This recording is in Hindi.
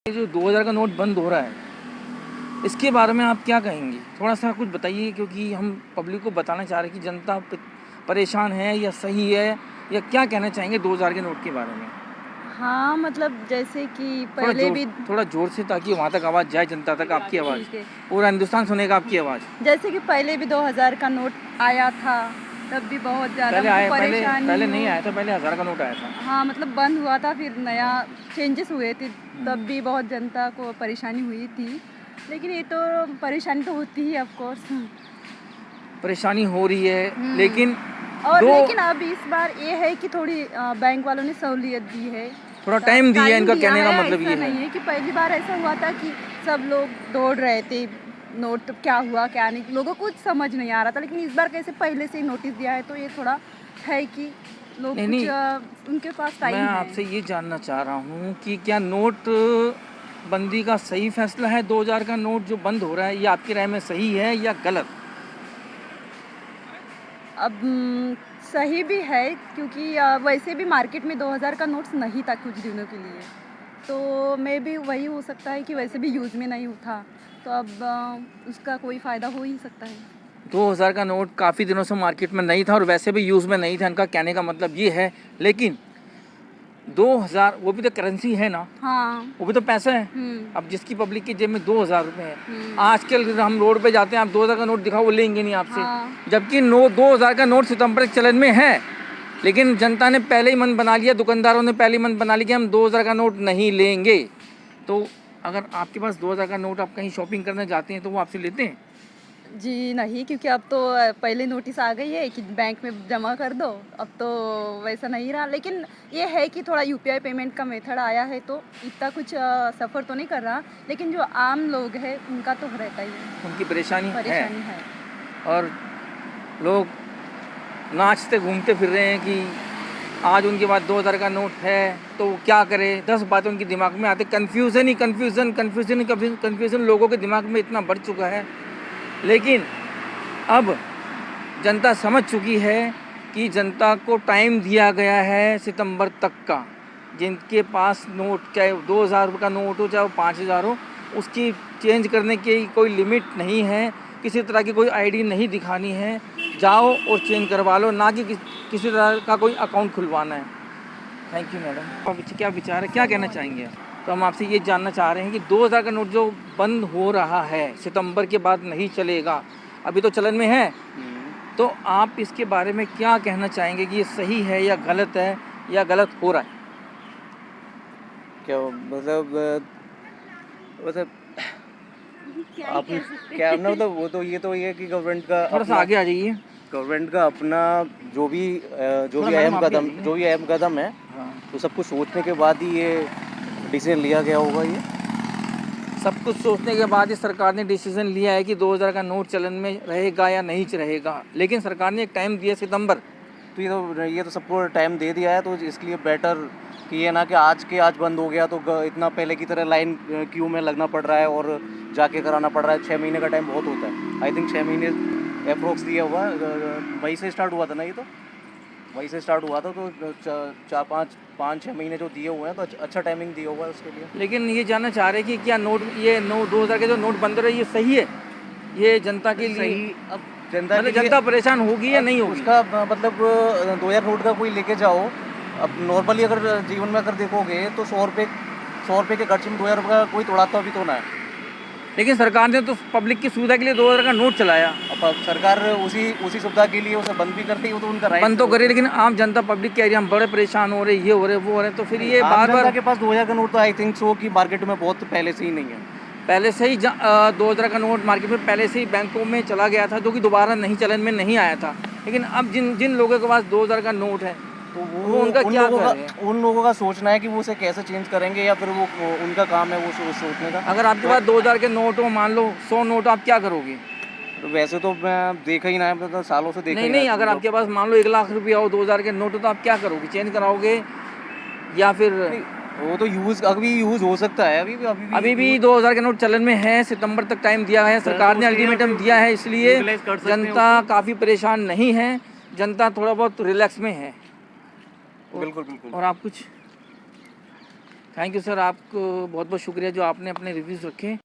ये जो 2000 का नोट बंद हो रहा है, इसके बारे में आप क्या कहेंगे? थोड़ा सा कुछ बताइए, क्योंकि हम पब्लिक को बताना चाह रहे हैं कि जनता परेशान है या सही है, या क्या कहना चाहेंगे 2000 के नोट के बारे में? हाँ, मतलब जैसे कि पहले भी थोड़ा जोर से, ताकि वहाँ तक आवाज़ जाए, जनता तक आपकी आवाज़, ठीक है। पूरा हिंदुस्तान सुनेगा आपकी आवाज़। जैसे कि पहले भी 2000 का नोट आया था, तब भी बहुत ज़्यादा परेशानी पहले नहीं आया था, पहले 1000 का नोट आया था। हाँ, मतलब बंद हुआ था, फिर नया चेंजेस हुए थे, तब भी बहुत जनता को परेशानी हुई थी। लेकिन ये तो परेशानी तो होती ही ऑफ कोर्स। परेशानी हो रही है, लेकिन लेकिन अब इस बार ये है कि थोड़ी बैंक वालों ने सहूलियत दी है, थोड़ा टाइम दिया है। इनका कहने का मतलब ये नहीं है कि पहली बार ऐसा हुआ था कि सब लोग दौड़ रहे थे नोट, तो क्या हुआ क्या नहीं, लोगों को कुछ समझ नहीं आ रहा था। लेकिन इस बार कैसे पहले से ही नोटिस दिया है, तो ये थोड़ा है कि लोग कुछ उनके पास टाइम है। मैं आपसे ये जानना चाह रहा हूँ कि क्या नोट बंदी का सही फैसला है? 2000 का नोट जो बंद हो रहा है, ये आपकी राय में सही है या गलत? अब सही भी है, क्योंकि वैसे भी मार्केट में 2000 का नोट्स नहीं था कुछ दिनों के लिए, तो मे भी वही हो सकता है कि वैसे भी यूज़ में नहीं था, तो अब उसका कोई फ़ायदा हो ही सकता है। 2000 का नोट काफ़ी दिनों से मार्केट में नहीं था और वैसे भी यूज़ में नहीं था, इनका कहने का मतलब ये है। लेकिन 2000 वो भी तो करेंसी है ना, हाँ, वो भी तो पैसा है। अब जिसकी पब्लिक की जेब में 2000 रुपये है, आजकल हम रोड पे जाते हैं, आप 2000 का नोट दिखाओ, वो लेंगे नहीं आपसे। जबकि 2000 का नोट सितंबर के चलन में है, लेकिन जनता ने पहले ही मन बना लिया, दुकानदारों ने पहले ही मन बना लिया कि हम 2000 का नोट नहीं लेंगे। तो अगर आपके पास 2000 का नोट, आप कहीं शॉपिंग करने जाते हैं, तो वो आपसे लेते हैं? जी नहीं, क्योंकि अब तो पहले नोटिस आ गई है कि बैंक में जमा कर दो, अब तो वैसा नहीं रहा। लेकिन ये है कि थोड़ा यूपीआई पेमेंट का मेथड आया है, तो इतना कुछ सफ़र तो नहीं कर रहा, लेकिन जो आम लोग हैं उनका तो रहता ही है, उनकी परेशानी है। है। और लोग नाचते घूमते फिर रहे हैं कि आज उनके पास 2000 का नोट है, तो वो क्या करे। 10 बातें उनके दिमाग में आते, कन्फ्यूज़न लोगों के दिमाग में इतना बढ़ चुका है। लेकिन अब जनता समझ चुकी है कि जनता को टाइम दिया गया है सितंबर तक का। जिनके पास नोट, चाहे 2000 का नोट हो, चाहे 5000 हो, उसकी चेंज करने की कोई लिमिट नहीं है, किसी तरह की कोई आईडी नहीं दिखानी है, जाओ और चेंज करवा लो, ना कि किसी तरह का कोई अकाउंट खुलवाना है। Thank you madam. अब क्या विचार है, क्या कहना चाहेंगे आप? तो हम आपसे ये जानना चाह रहे हैं कि 2000 का नोट जो बंद हो रहा है, सितंबर के बाद नहीं चलेगा, अभी तो चलन में है, तो आप इसके बारे में क्या कहना चाहेंगे कि ये सही है या गलत है, या गलत हो रहा है? क्या मतलब आप क्या ना, मतलब वो तो ये है कि गवर्नमेंट का थोड़ा सा आगे आ जाइए। गवर्नमेंट का अपना जो भी अहम कदम है, तो सब कुछ सोचने के बाद ही ये डिसीजन लिया गया होगा। ये सब कुछ सोचने के बाद ही सरकार ने डिसीजन लिया है कि 2000 का नोट चलन में रहेगा या नहीं रहेगा। लेकिन सरकार ने एक टाइम दिया सितंबर, तो ये तो सबको टाइम दे दिया है, तो इसलिए बेटर कि ये ना कि आज बंद हो गया तो इतना पहले की तरह लाइन क्यू में लगना पड़ रहा है और जाके कराना पड़ रहा है। 6 महीने का टाइम बहुत होता है। आई थिंक 6 महीने अप्रोक्स दिया हुआ, मई से स्टार्ट हुआ था ना, ये तो वहीं से स्टार्ट हुआ था, तो 4-5-6 महीने जो दिए हुए हैं, तो अच्छा टाइमिंग दिया हुआ है उसके लिए। लेकिन ये जानना चाह रहे हैं कि क्या नोट, ये 2000 के जो नोट बंद रहे, ये सही है? ये जनता के लिए सही, अब जनता परेशान होगी या नहीं होगी? उसका मतलब 2000 नोट का कोई लेके जाओ, अब नॉर्मली अगर जीवन में अगर देखोगे तो 100 रुपये के खर्च में 2000 रुपये का कोई तोड़ाता भी तो ना है। लेकिन सरकार ने तो पब्लिक की सुविधा के लिए 2000 का नोट चलाया। अब सरकार उसी सुविधा के लिए उसे बंद भी करती है, तो उनका राइट बंद तो करे, लेकिन आम जनता पब्लिक के एरिया में बड़े परेशान हो रहे, ये हो रहे वो हो रहे, तो फिर ये बार-बार के पास 2000 का नोट तो आई थिंक सो कि मार्केट में बहुत पहले से ही नहीं है। पहले से ही 2000 का नोट मार्केट में पहले से ही बैंकों में चला गया था, जो कि दोबारा नहीं चलन में नहीं आया था। लेकिन अब जिन लोगों के पास 2000 का नोट है, तो वो उनका क्या करें? उन लोगों का सोचना है कि वो उसे कैसे चेंज करेंगे, या फिर वो उनका काम है वो सोचने का। अगर आपके पास 2000 के नोट हो, मान लो 100 नोट, आप क्या करोगे? तो वैसे तो मैं देखा ही ना है, तो सालों से देखा नहीं, अगर आपके पास मान लो 1 लाख रुपया हो, 2000 के नोट हो, तो आप क्या करोगे? चेंज कराओगे या फिर? वो तो अभी यूज़ हो सकता है। अभी भी 2000 के नोट चलन में है। सितंबर तक टाइम दिया है, सरकार ने अल्टीमेटम दिया है, इसलिए जनता काफ़ी परेशान नहीं है, जनता थोड़ा बहुत रिलैक्स में है। बिल्कुल। और आप कुछ? थैंक यू सर, आपको बहुत बहुत शुक्रिया जो आपने अपने रिव्यूज़ रखे।